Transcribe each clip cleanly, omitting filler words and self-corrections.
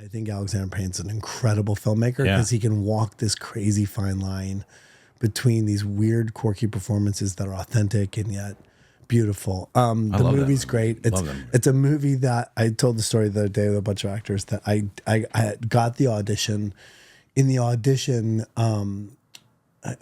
I think Alexander Payne's an incredible filmmaker because he can walk this crazy fine line between these weird, quirky performances that are authentic and yet beautiful. The movie's great. It's a movie that I told the story the other day with a bunch of actors that I got the audition. In the audition, I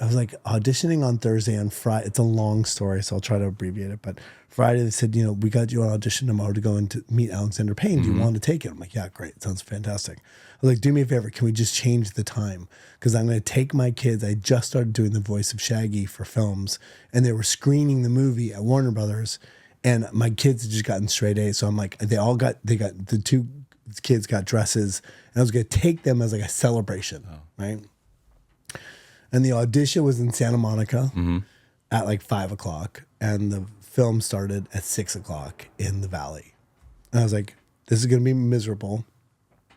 was like auditioning on Thursday and Friday. It's a long story, so I'll try to abbreviate it. But Friday they said, we got you an audition tomorrow to go and to meet Alexander Payne. Do you want to take it? I'm like, yeah, great. Sounds fantastic. I was like, do me a favor. Can we just change the time? Because I'm going to take my kids. I just started doing the voice of Shaggy for films, and they were screening the movie at Warner Brothers, and my kids had just gotten straight A's. So I'm like, they got the two kids got dresses, and I was going to take them as like a celebration, right? And the audition was in Santa Monica at like 5 o'clock, and the film started at 6 o'clock in the Valley. And I was like, this is going to be miserable.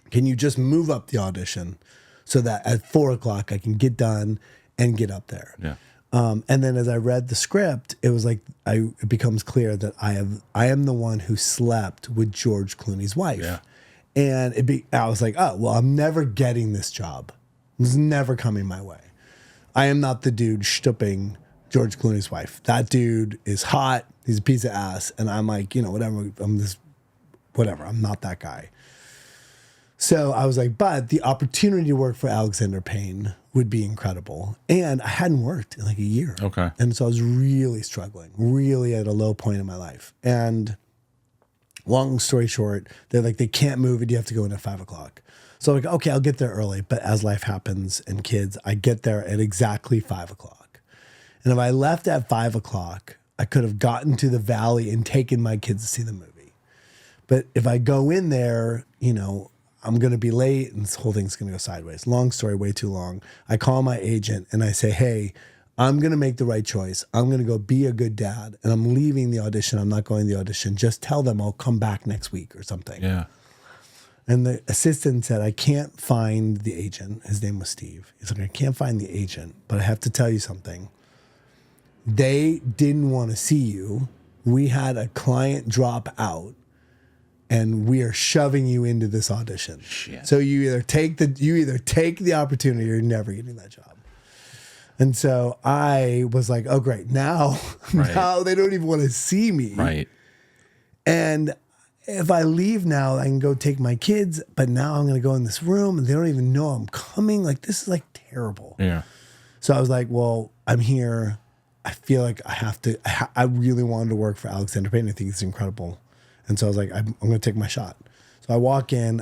Can you just move up the audition so that at 4 o'clock I can get done and get up there? Yeah. And then as I read the script, it was like it becomes clear that I am the one who slept with George Clooney's wife. Yeah. And I was like, oh, well, I'm never getting this job. It's never coming my way. I am not the dude stooping George Clooney's wife. That dude is hot. He's a piece of ass. And I'm like, whatever. I'm not that guy. So I was like, but the opportunity to work for Alexander Payne would be incredible. And I hadn't worked in like a year. Okay. And so I was really struggling, really at a low point in my life. And long story short, they're like, they can't move it. You have to go in at 5 o'clock. So I'm like, okay, I'll get there early. But as life happens and kids, I get there at exactly 5 o'clock. And if I left at 5 o'clock, I could have gotten to the Valley and taken my kids to see the movie. But if I go in there, I'm going to be late and this whole thing's going to go sideways. Long story, way too long. I call my agent and I say, hey, I'm going to make the right choice. I'm going to go be a good dad and I'm leaving the audition. I'm not going to the audition. Just tell them I'll come back next week or something. Yeah. And the assistant said, I can't find the agent. His name was Steve. He's like, I can't find the agent, but I have to tell you something. They didn't want to see you. We had a client drop out. And we are shoving you into this audition. Shit. So you either take the opportunity or you're never getting that job. And so I was like, oh great, now they don't even want to see me. Right. And if I leave now, I can go take my kids, but now I'm going to go in this room and they don't even know I'm coming. Like this is like terrible. Yeah. So I was like, well, I'm here. I feel like I have to. I really wanted to work for Alexander Payne. I think it's incredible. And so I was like, I'm going to take my shot. So I walk in,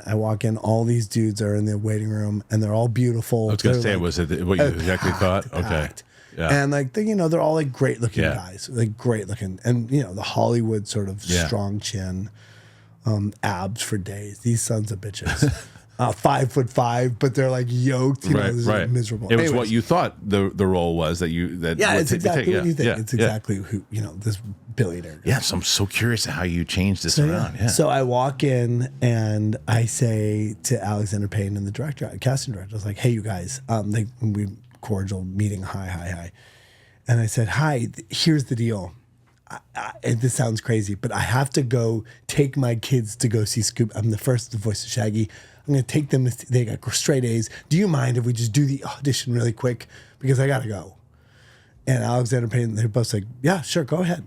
all these dudes are in the waiting room and they're all beautiful. I was going to say, was it what you exactly thought? Okay. Yeah. And like, they're all like great looking guys, like great looking. And the Hollywood sort of strong chin, abs for days. These sons of bitches. 5'5", but they're like yoked, right. Miserable. It was what you thought the role was it's exactly what you think. It's exactly who this billionaire guy. Yeah, so I'm so curious how you changed this around. Yeah. So I walk in and I say to Alexander Payne and the casting director, I was like, "Hey, you guys, we cordial meeting, hi," and I said, "Hi, here's the deal." And this sounds crazy, but I have to go take my kids to go see Scoop. I'm the voice of Shaggy. I'm going to take them. They got straight A's. Do you mind if we just do the audition really quick? Because I got to go. And Alexander Payne, they're both like, yeah, sure, go ahead.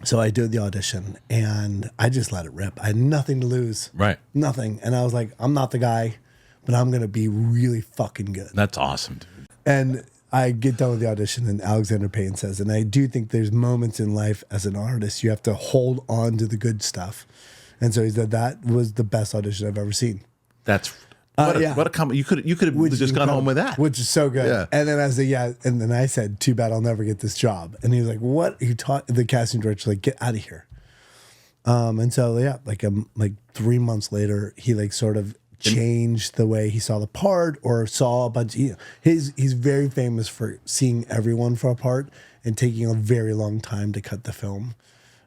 So I did the audition and I just let it rip. I had nothing to lose. Right. Nothing. And I was like, I'm not the guy, but I'm going to be really fucking good. That's awesome, dude. And I get done with the audition and Alexander Payne says, and I do think there's moments in life as an artist, you have to hold on to the good stuff. And so he said, that was the best audition I've ever seen. That's what a comment. You could have just gone home with that. Which is so good. Yeah. And then I said, and then I said, too bad I'll never get this job. And he was like, what? The casting director was like, get out of here. And so, like 3 months later, he like sort of changed the way he saw the part or saw a bunch. He's very famous for seeing everyone for a part and taking a very long time to cut the film.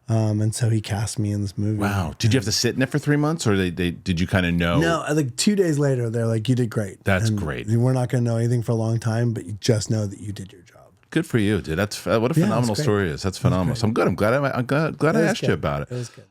And so he cast me in this movie. Wow. Did you have to sit in it for 3 months or did you kind of know? No, like 2 days later, they're like, you did great. That's great. We're not going to know anything for a long time, but you just know that you did your job. Good for you, dude. That's what a phenomenal story is. That's phenomenal. So I'm good. I'm glad I asked you about it. It was good.